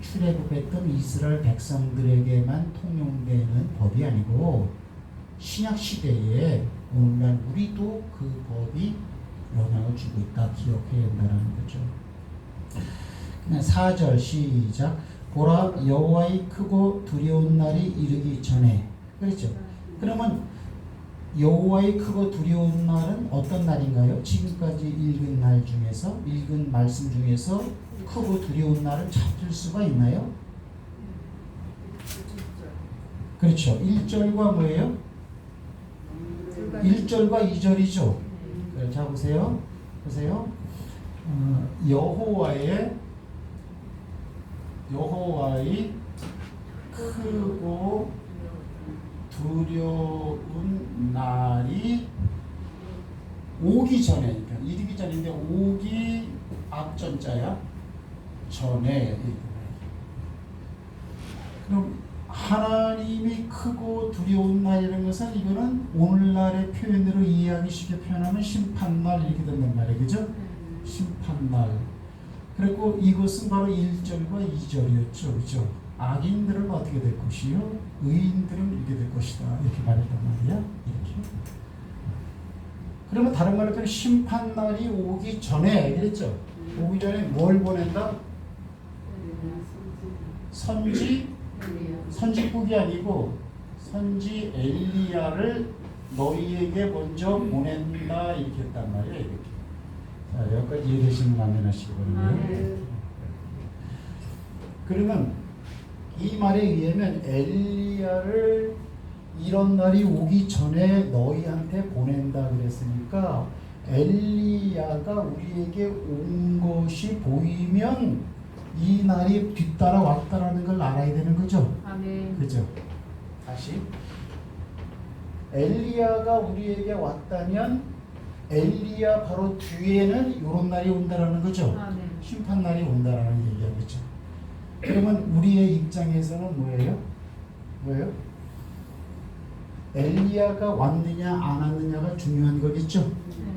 출애굽했던 이스라엘 백성들에게만 통용되는 법이 아니고 신약 시대에 오늘날 우리도 그 법이 영향을 주고 있다. 기억해야 된다는 거죠. 그냥 4절 시작. 보라 여호와의 크고 두려운 날이 이르기 전에. 그렇죠. 그러면 여호와의 크고 두려운 날은 어떤 날인가요? 지금까지 읽은 날 중에서, 읽은 말씀 중에서 크고 두려운 날을 찾을 수가 있나요? 그렇죠. 1절과 뭐예요? 1절과 2절이죠. 자 보세요. 여호와의 크고 두려운 날이 오기 전에, 그러니까 이르기 전인데 오기 앞전자야. 전에. 그럼 하나님이 크고 두려운 날이라는 것은 이거는 오늘날의 표현으로 이해하기 쉽게 표현하면 심판날 이렇게 된단 말이에요. 그죠? 심판날. 그리고 이것은 바로 1절과 2절이었죠. 그죠? 악인들은 어떻게 될 것이요? 의인들은 이렇게 될 것이다. 이렇게 말했단 말이야. 이렇게. 그러면 다른 말로 표현 심판날이 오기 전에 그랬죠? 오기 전에 뭘 보낸다? 선지국이 아니고 선지 엘리야를 너희에게 먼저 보낸다 이렇게 했단 말이에요. 이렇게. 자, 여기까지 이해되시면 아멘 하시기 바랍니다. 그러면 이 말에 의하면 엘리야를 이런 날이 오기 전에 너희한테 보낸다 그랬으니까 엘리야가 우리에게 온 것이 보이면 이 날이 뒤따라 왔다라는 걸 알아야 되는 거죠. 아멘. 그죠? 다시 엘리야가 우리에게 왔다면 엘리야 바로 뒤에는 이런 날이 온다라는 거죠. 아멘. 심판 날이 온다라는 얘기하겠죠. 그러면 우리의 입장에서는 뭐예요? 엘리야가 왔느냐 안 왔느냐가 중요한 거겠죠.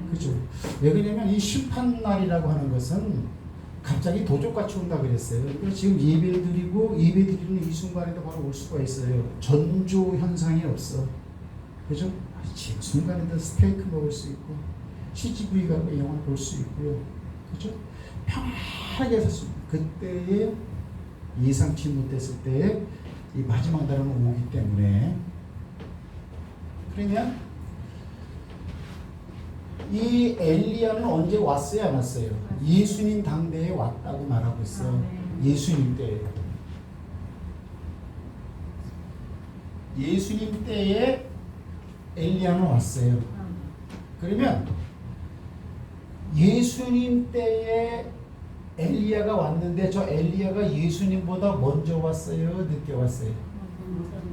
그죠? 왜 그러냐면 이 심판 날이라고 하는 것은 갑자기 도적같이 온다 그랬어요. 그러니까 지금 예배를 드리고 예배 드리는 이 순간에도 바로 올 수가 있어요. 전조 현상이 없어. 그죠? 지금 순간에도 스테이크 먹을 수 있고 CGV 가고 영화 볼 수 있고요. 그죠? 편하게 살 수 있고 그때에 예상치 못했을 때에 이 마지막 날은 오기 때문에 그러면 이 엘리야는 언제 왔어요? 안 왔어요? 예수님 당대에 왔다고 말하고 있어. 예수님 때에. 예수님 때에 엘리야는 왔어요. 그러면 예수님 때에 엘리야가 왔는데 저 엘리야가 예수님보다 먼저 왔어요? 늦게 왔어요?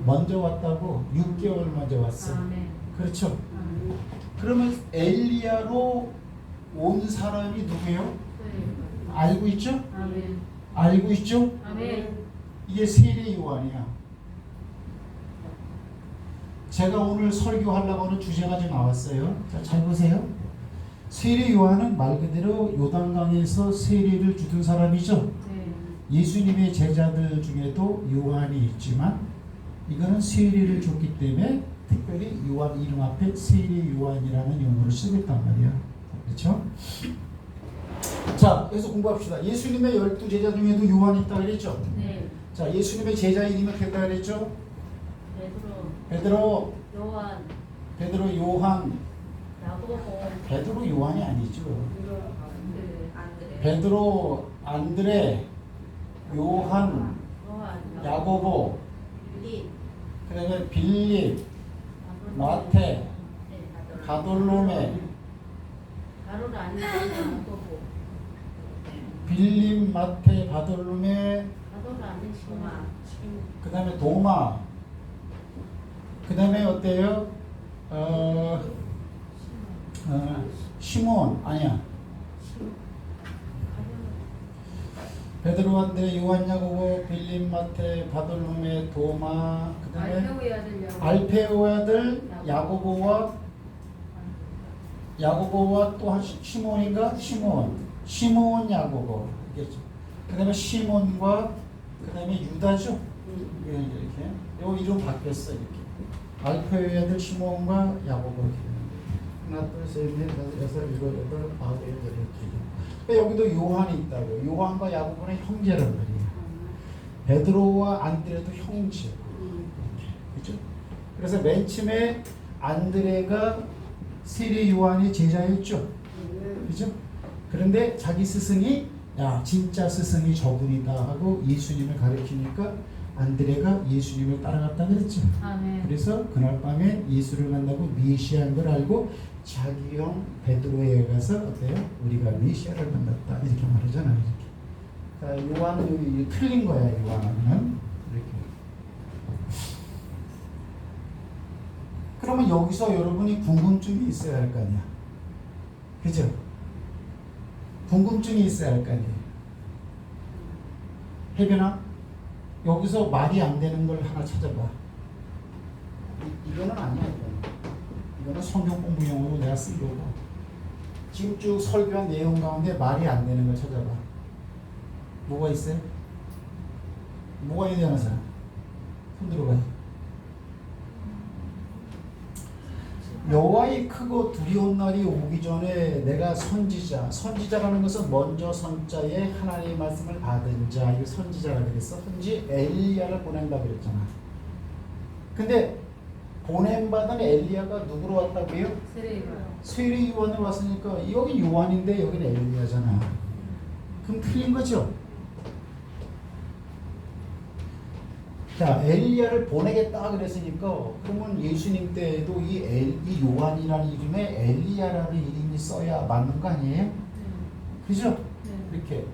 먼저 왔다고 6개월 먼저 왔어. 그렇죠? 그러면 엘리야로 온 사람이 누구예요? 알고 있죠? 알고 있죠? 아멘. 이게 세례 요한이야. 제가 오늘 설교하려고 하는 주제가 좀 나왔어요. 자, 잘 보세요. 세례 요한은 말 그대로 요단강에서 세례를 주던 사람이죠. 네. 예수님의 제자들 중에도 요한이 있지만 이거는 세례를 줬기 때문에 특별히 요한 이름 앞에 세례 요한이라는 용어를 쓰고 있단 말이야. 그렇죠? 자, 그래서 공부합시다. 예수님의 12제자 중에도 요한이 있다 그랬죠? 네. 자, 예수님의 제자 이름이 어떻게 했다 그랬죠? 베드로, 요한, 요한, 야고보, 베드로 요한이 아니죠. 안드레, 베드로, 안드레, 요한, 야고보, 빌립, 그 다음에 빌립, 마태, 바돌로메, 가로는 아니고 야고보, 빌립, 마태, 바돌로메, 가로는 아닌 시마, 그 다음에 도마, 그 다음에 어때요? 시몬 아니야. 베드로, 안드레, 요한, 야고보, 빌립, 마태, 바돌로메, 도마, 그 다음에 알페오의 아들 야고보와 또 한 시몬인가? 시몬 야고보 이겠죠. 그 다음에 시몬과 그 다음에 유다죠. 이렇게 요 이름 바뀌었어. 이렇게 알페오의 아들 시몬과 야고보 이렇게 하나 둘셋넷 다섯 여섯 일곱 여덟 아홉 열 이렇게. 여기도 요한이 있다고. 요한과 야고보는 형제란 말이에요. 베드로와 안드레도 형제. 그렇죠? 그래서 맨 처음에 안드레가 세례 요한의 제자였죠. 그렇죠? 그런데 자기 스승이 야 진짜 스승이 저분이다 하고 예수님을 가르치니까 안드레가 예수님을 따라갔다 그랬죠. 아멘. 그래서 그날 밤에 예수를 만나고 메시아인 걸 알고 자기 형 베드로에 가서 어때요? 우리가 메시아를 만났다 이렇게 말하잖아요. 이렇게. 자, 요한은 여기 틀린 거야. 요한은 이렇게. 그러면 여기서 여러분이 궁금증이 있어야 할 거 아니야. 그죠? 궁금증이 있어야 할 거 아니에요. 혜변아, 여기서 말이 안 되는 걸 하나 찾아봐. 이거는 아니야. 이거는 성경 공부용으로 내가 쓴 거고. 지금 쭉 설교한 내용 가운데 말이 안 되는 걸 찾아봐. 뭐가 있어요? 뭐가 있는 사람? 손 들어봐요. 여호와의 크고 두려운 날이 오기 전에 내가 선지자라는 것은 먼저 선자에 하나님의 말씀을 받은 자, 이거 선지자라 그랬어. 선지 엘리야를 보낸다 그랬잖아. 근데 보냄받은 엘리야가 누구로 왔다고 해요? 세례 요한으로 왔으니까 여기 요한인데 여기는 엘리야잖아. 그럼 틀린 거죠? 자, 엘리야를 보내겠다 그랬으니까 그러면 예수님 때에도 이 요한이라는 이름에 엘리야라는 이름이 써야 맞는 거 아니에요? 그죠? 이렇게.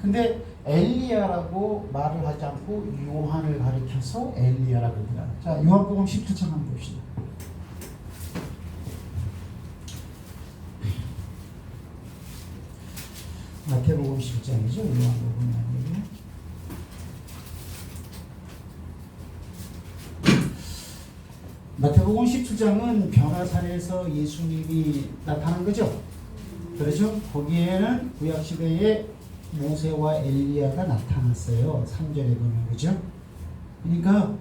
근데 엘리야라고 말을 하지 않고 요한을 가리켜서 엘리야라고 그러더라. 자, 요한복음 17장 한번 봅시다. 마태복음 10장이죠. 요한복음이 아니고. 마태복음 17장은 변화산에서 예수님이 나타난 거죠. 그렇죠? 거기에는 구약시대에 모세와 엘리야가 나타났어요. 3절에 보면. 그죠? 그러니까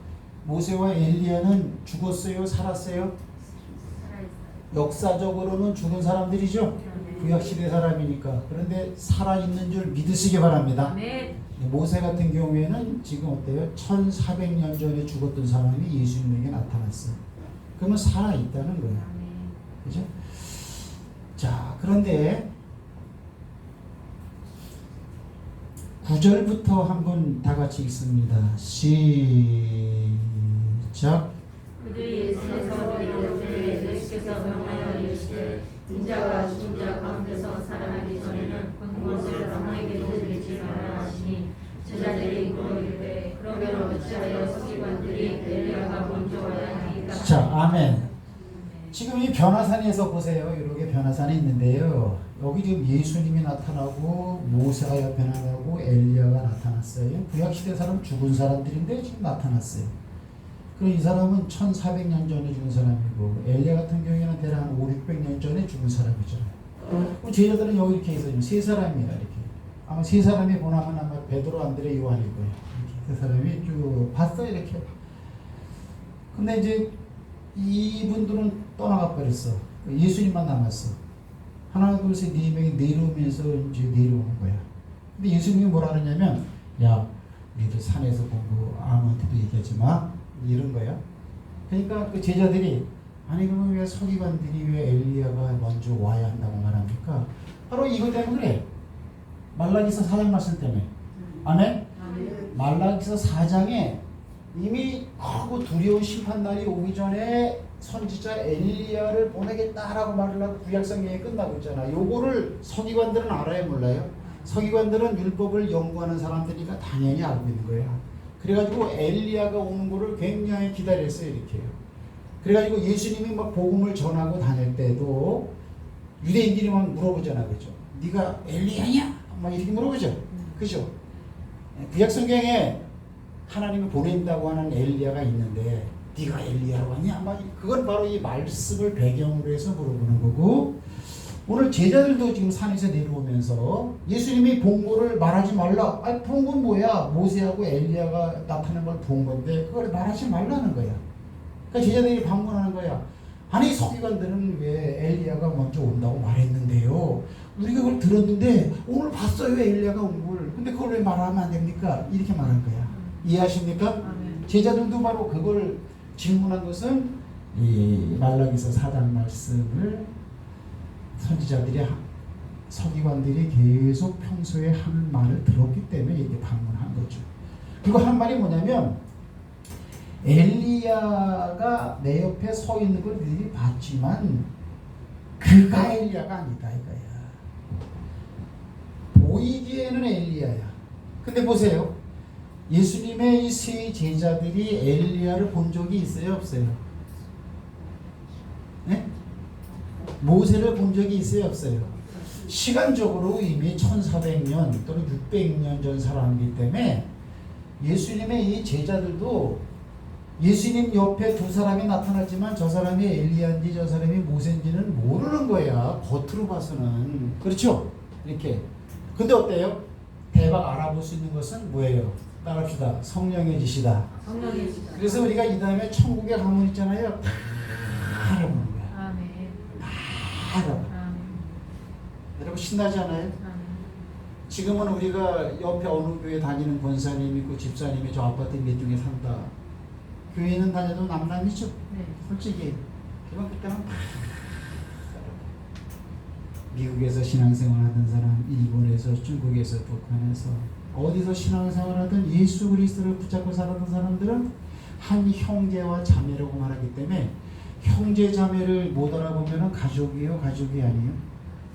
모세와 엘리야는 죽었어요? 살았어요? 역사적으로는 죽은 사람들이죠. 구약시대 사람이니까. 그런데 살아있는 줄 믿으시기 바랍니다. 모세 같은 경우에는 지금 어때요? 1400년 전에 죽었던 사람이 예수님에게 나타났어요. 그러면 살아있다는 거예요. 그죠? 자, 그런데 9절부터 한번 다 같이 읽습니다. 시작. 그들이 예수께서 이르되 예수께서 명하여 이르시되 인자가 죽은 자 가운데서 살아나기 전에는 그것을 아무에게도 드리지 말라 하시니 제자들이 물으시되 그러면 어찌하여 서기관들이 엘리야가 먼저 와야 하니까. 자, 아멘. 지금 이 변화산에서 보세요. 이렇게 변화산이 있는데요. 여기 지금 예수님이 나타나고 모세가 옆에 나타나고 엘리야가 나타났어요. 구약시대 사람 죽은 사람들인데 지금 나타났어요. 그럼 이 사람은 1400년 전에 죽은 사람이고 엘리야 같은 경우에는 대략 한 500~600년 전에 죽은 사람이잖아요. 그럼 제자들은 여기 이렇게 있어요. 세 사람이에요. 이렇게. 아마 세 사람이 보나면 아마 베드로, 안드레, 요한일 거예요. 이렇게 세 사람이 쭉 봤어요. 이렇게. 근데 이제 이분들은 떠나가 버렸어. 예수님만 남았어. 하나, 둘, 셋, 네 명이 내려오면서 이제 내려오는 거야. 근데 예수님이 뭐라 그러냐면, 야, 너희들 산에서 공부 아무한테도 얘기하지 마. 이런 거야. 그러니까 그 제자들이, 아니 그러면 왜 서기관들이 왜 엘리야가 먼저 와야 한다고 말합니까? 바로 이것 때문에 그래. 말라기서 4장 말씀 때문에. 아멘? 말라기서 4장에 이미 크고 두려운 심판날이 오기 전에 선지자 엘리야를 보내겠다라고 말을 하고 구약성경에 끝나고 있잖아. 요거를 서기관들은 알아요, 몰라요? 서기관들은 율법을 연구하는 사람들이니까 당연히 알고 있는 거야. 그래가지고 엘리야가 오는 거를 굉장히 기다렸어요, 이렇게요. 그래가지고 예수님이 막 복음을 전하고 다닐 때도 유대인들이 막 물어보잖아, 그죠? 네가 엘리야냐? 막 이렇게 물어보죠, 그죠? 구약성경에 하나님이 보낸다고 하는 엘리야가 있는데 네가 엘리야로 하냐? 막 그건 바로 이 말씀을 배경으로 해서 물어보는 거고, 오늘 제자들도 지금 산에서 내려오면서 예수님이 본 거를 말하지 말라. 아니 본 건 뭐야? 모세하고 엘리야가 나타난 걸 본 건데 그걸 말하지 말라는 거야. 그러니까 제자들이 반문하는 거야. 아니 서기관들은 왜 엘리야가 먼저 온다고 말했는데요? 우리가 그걸 들었는데 오늘 봤어요, 엘리야가 온 걸. 근데 그걸 왜 말하면 안 됩니까? 이렇게 말한 거야. 이해하십니까? 제자들도 바로 그걸 질문한 것은 이 말라기서 4장 말씀을 선지자들이, 서기관들이 계속 평소에 하는 말을 들었기 때문에 이렇게 반문한 거죠. 그리고 한 말이 뭐냐면, 엘리야가 내 옆에 서 있는 걸 너희들이 봤지만 그가 엘리야가 아니다 이거야. 보이기에는 엘리야야. 근데 보세요. 예수님의 이 세 제자들이 엘리야를 본 적이 있어요, 없어요? 네? 모세를 본 적이 있어요, 없어요? 시간적으로 이미 1400년 또는 600년 전 사람이기 때문에 예수님의 이 제자들도 예수님 옆에 두 사람이 나타났지만 저 사람이 엘리야인지 저 사람이 모세인지는 모르는 거야, 겉으로 봐서는. 그렇죠? 이렇게. 근데 어때요? 대박 알아볼 수 있는 것은 뭐예요? 따라합시다. 성령의 지시다. 성령의 지시다. 그래서 우리가 이 다음에 천국에 가면 있잖아요. 다 알아보는 거야. 아멘. 다 알아봐. 아멘. 여러분 신나지 않아요? 아멘. 지금은 우리가 옆에 어느 교회 다니는 권사님 있고 집사님이 저 아파트 몇 중에 산다. 교회는 다녀도 남남이죠. 네. 솔직히. 그럼 그때는 다 미국에서 신앙생활 하던 사람, 일본에서, 중국에서, 북한에서 어디서 신앙생활하든 예수 그리스도를 붙잡고 살았던 사람들은 한 형제와 자매라고 말하기 때문에 형제 자매를 못 알아보면 가족이에요, 가족이 아니에요?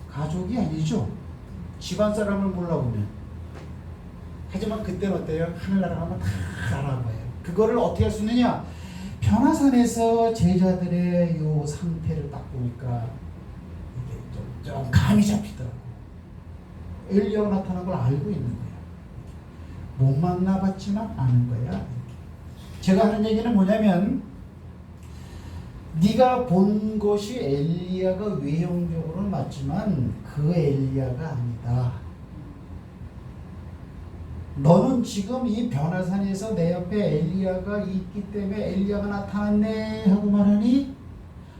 가족이 아니죠. 집안 사람을 몰라보면. 하지만 그때는 어때요? 하늘나라 가면 다 알아봐요. 그거를 어떻게 할 수 있느냐? 변화산에서 제자들의 요 상태를 딱 보니까 이게 좀 감이 잡히더라고. 엘리야가 나타난 걸 알고 있는 거야. 못 만나봤지만 아는 거야. 이렇게. 제가 하는 얘기는 뭐냐면, 네가 본 것이 엘리야가 외형적으로는 맞지만 그 엘리야가 아니다. 너는 지금 이 변화산에서 내 옆에 엘리야가 있기 때문에 엘리야가 나타났네 하고 말하니,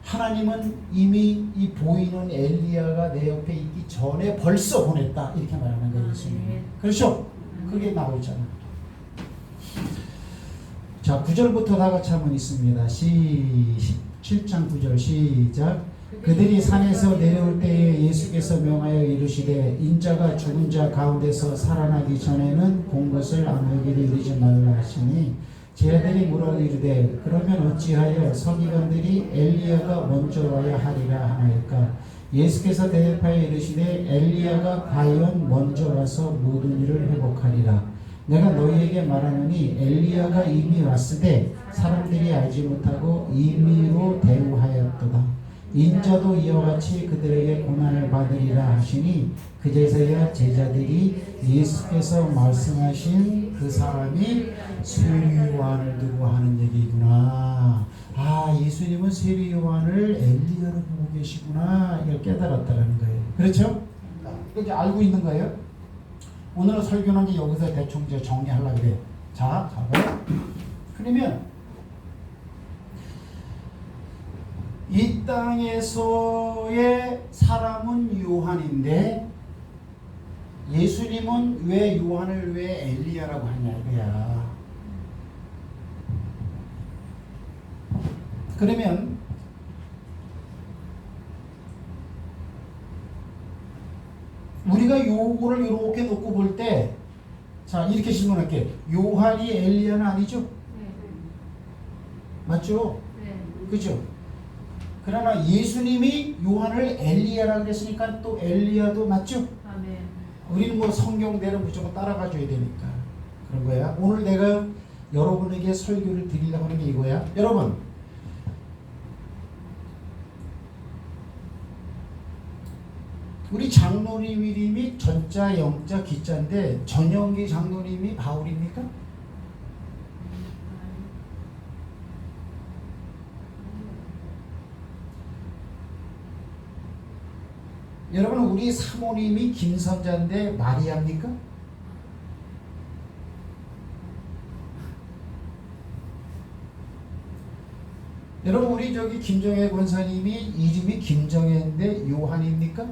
하나님은 이미 이 보이는 엘리야가 내 옆에 있기 전에 벌써 보냈다 이렇게 말하는 거예요, 예수님이. 그렇죠? 그게 나오잖아. 자, 9절부터 다 같이 한번 있습니다. 7장 9절 시작. 그들이 산에서 내려올 때에 예수께서 명하여 이르시되 인자가 죽은 자 가운데서 살아나기 전에는 본 것을 아무에게도 이르지 말라 하시니, 제자들이 물어 이르되 그러면 어찌하여 서기관들이 엘리야가 먼저 와야 하리라 하나이까? 예수께서 대답하여 이르시되 엘리야가 과연 먼저 와서 모든 일을 회복하리라. 내가 너희에게 말하노니 엘리야가 이미 왔으되 사람들이 알지 못하고 임의로 대우하였도다. 인자도 이와 같이 그들에게 고난을 받으리라 하시니 그제서야 제자들이 예수께서 말씀하신 그 사람이 세례 요한을 두고 하는 얘기구나. 아, 예수님은 세례 요한을 엘리야로 보고 계시구나. 이걸 깨달았다는 거예요. 그렇죠? 이제 알고 있는 거예요. 오늘 설교는 이제 여기서 대충 이제 정리하려고 그래요. 자, 가봐요. 그러면 이 땅에서의 사람은 요한인데 예수님은 왜 요한을 왜 엘리야라고 하냐 이거야. 그러면 우리가 요거를 이렇게 놓고 볼 때, 자 이렇게 질문할게. 요한이 엘리야는 아니죠? 맞죠? 그죠? 그러나 예수님이 요한을 엘리야라고 그랬으니까 또 엘리야도 맞죠? 아멘. 우리는 뭐 성경대로 무조건 따라가 줘야 되니까 그런 거야. 오늘 내가 여러분에게 설교를 드리려고 하는 게 이거야. 여러분, 우리 장로님 이름이 전자, 영자, 기자인데 전영기 장로님이 바울입니까? 여러분, 우리 사모님이 김선자인데 마리아입니까? 여러분, 우리 저기 김정혜 권사님이 이름이 김정혜인데 요한입니까?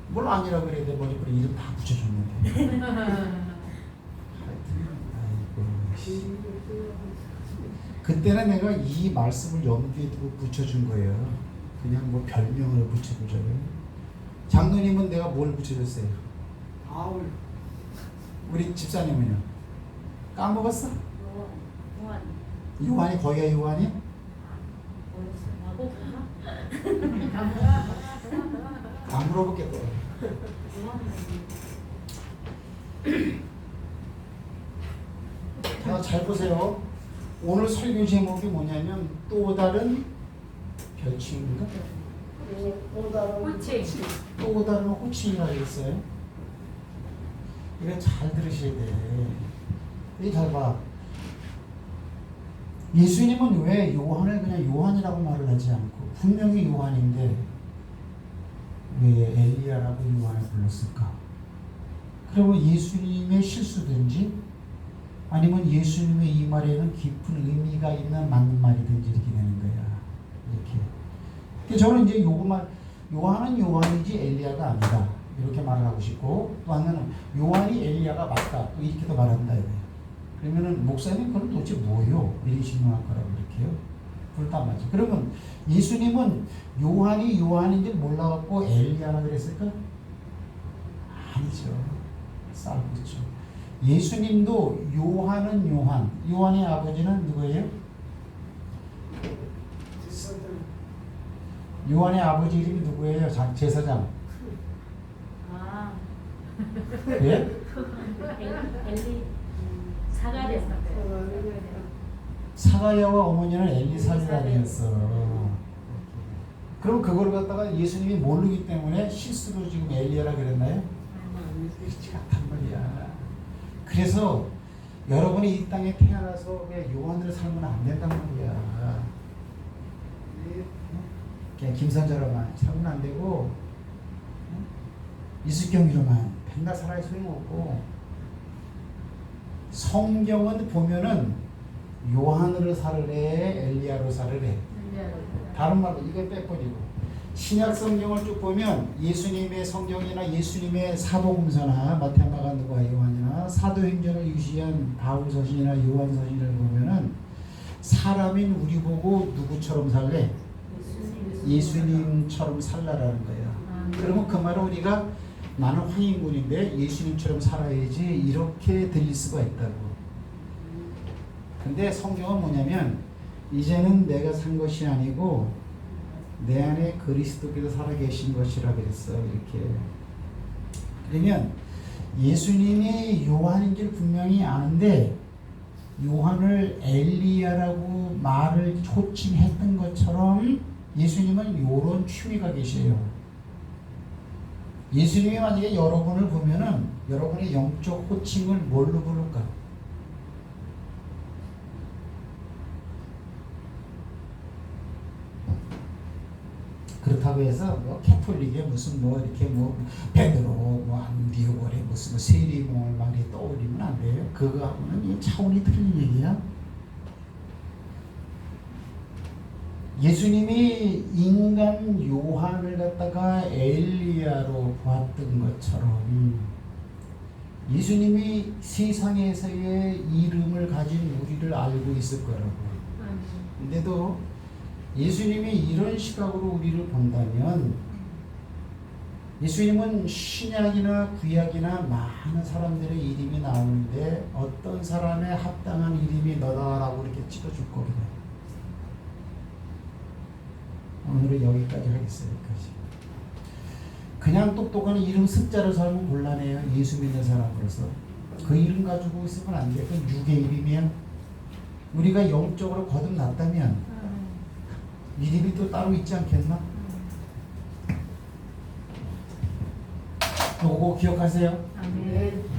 뭘 아니라고 그래야 돼. 머리뿌리 이름 다 붙여줬는데. 그때는 내가 이 말씀을 염두에 두고 붙여준 거예요. 그냥 뭐 별명을 붙여보자고요. 장로님은 내가 뭘 붙여줬어요? 바울. 우리 집사님은요? 까먹었어? 요한. 요한이 거기가 요한이? 안 물어보겠다. 자, 잘 보세요. 오늘 설교 제목이 뭐냐면 또 다른 별칭인가? 호칭. 또 다른 호칭이라고 했어요. 이거 잘 들으셔야 돼. 이 잘 봐. 예수님은 왜 요한을 그냥 요한이라고 말을 하지 않고 분명히 요한인데 왜 엘리야라고 요한을 불렀을까? 그러면 예수님의 실수든지 아니면 예수님의 이 말에는 깊은 의미가 있는 맞는 말이든지 이렇게 되는 거야. 이렇게. 저는 이제 요한은 요한이지 엘리야가 아니다. 이렇게 말을 하고 싶고 또 하나는 요한이 엘리야가 맞다. 또 이렇게도 말한다. 그러면은 목사님 그건 도대체 뭐요? 이렇게 질문할 거라고 이렇게요. 둘 다 맞아. 그러면 예수님은 요한이 요한인지 몰라갖고 엘리야라 그랬을까? 아니죠. 싸우고 있죠. 예수님도 요한은 요한. 요한의 아버지는 누구예요? 요한의 아버지 이름이 누구예요? 제사장. 아. 예? 엘리. 사가랴. 사가랴와 어머니는 엘리사벳이었어. 그럼 그걸 갖다가 예수님이 모르기 때문에 실수로 지금 엘리야라 그랬나요? 그렇지 않단 말이야. 그래서 여러분이 이 땅에 태어나서 왜 요한으로 살면 안 된단 말이야. 그냥 김선자로만 살면 안 되고 이수경이로만 맨날 살아야 소용없고 성경은 보면은 요한으로 살으래 엘리야로 살으래. 다른 말로 이걸 빼버리고 신약 성경을 쭉 보면 예수님의 성경이나 예수님의 사복음서나 마태, 마가, 누가, 요한이나 사도행전을 유지한 바울서신이나 요한서신을 보면은 사람인 우리 보고 누구처럼 살래? 예수님처럼 살라라는 거야. 그러면 그 말은 우리가 나는 황인군인데 예수님처럼 살아야지 이렇게 들릴 수가 있다고. 근데 성경은 뭐냐면 이제는 내가 산 것이 아니고 내 안에 그리스도께서 살아계신 것이라 그랬어. 이렇게. 그러면 예수님이 요한인 줄 분명히 아는데 요한을 엘리야라고 말을 호칭했던 것처럼 예수님은 요런 취미가 계세요. 예수님이 만약에 여러분을 보면은 여러분의 영적 호칭을 뭘로 부를까? 그렇다고 해서 뭐 캐톨릭에 무슨 뭐 이렇게 뭐 베드로 뭐 안디오골에 무슨 뭐 세리몽을 막 이렇게 떠올리면 안 돼요. 그거하고는 이 차원이 틀린 얘기야. 예수님이 인간 요한을 갖다가 엘리야로 보았던 것처럼 예수님이 세상에서의 이름을 가진 우리를 알고 있을 거라고. 근데도 예수님이 이런 시각으로 우리를 본다면 예수님은 신약이나 구약이나 많은 사람들의 이름이 나오는데 어떤 사람에 합당한 이름이 너다라고 이렇게 찍어줄 거거든요. 오늘은 여기까지 하겠어요. 여기까지. 그냥 똑똑한 이름 습자를 살면 곤란해요. 예수 믿는 사람으로서. 그 이름 가지고 있으면 안 돼. 그건 육의 이름이야. 우리가 영적으로 거듭났다면 이름이 또 따로 있지 않겠나? 요거 기억하세요. 아멘.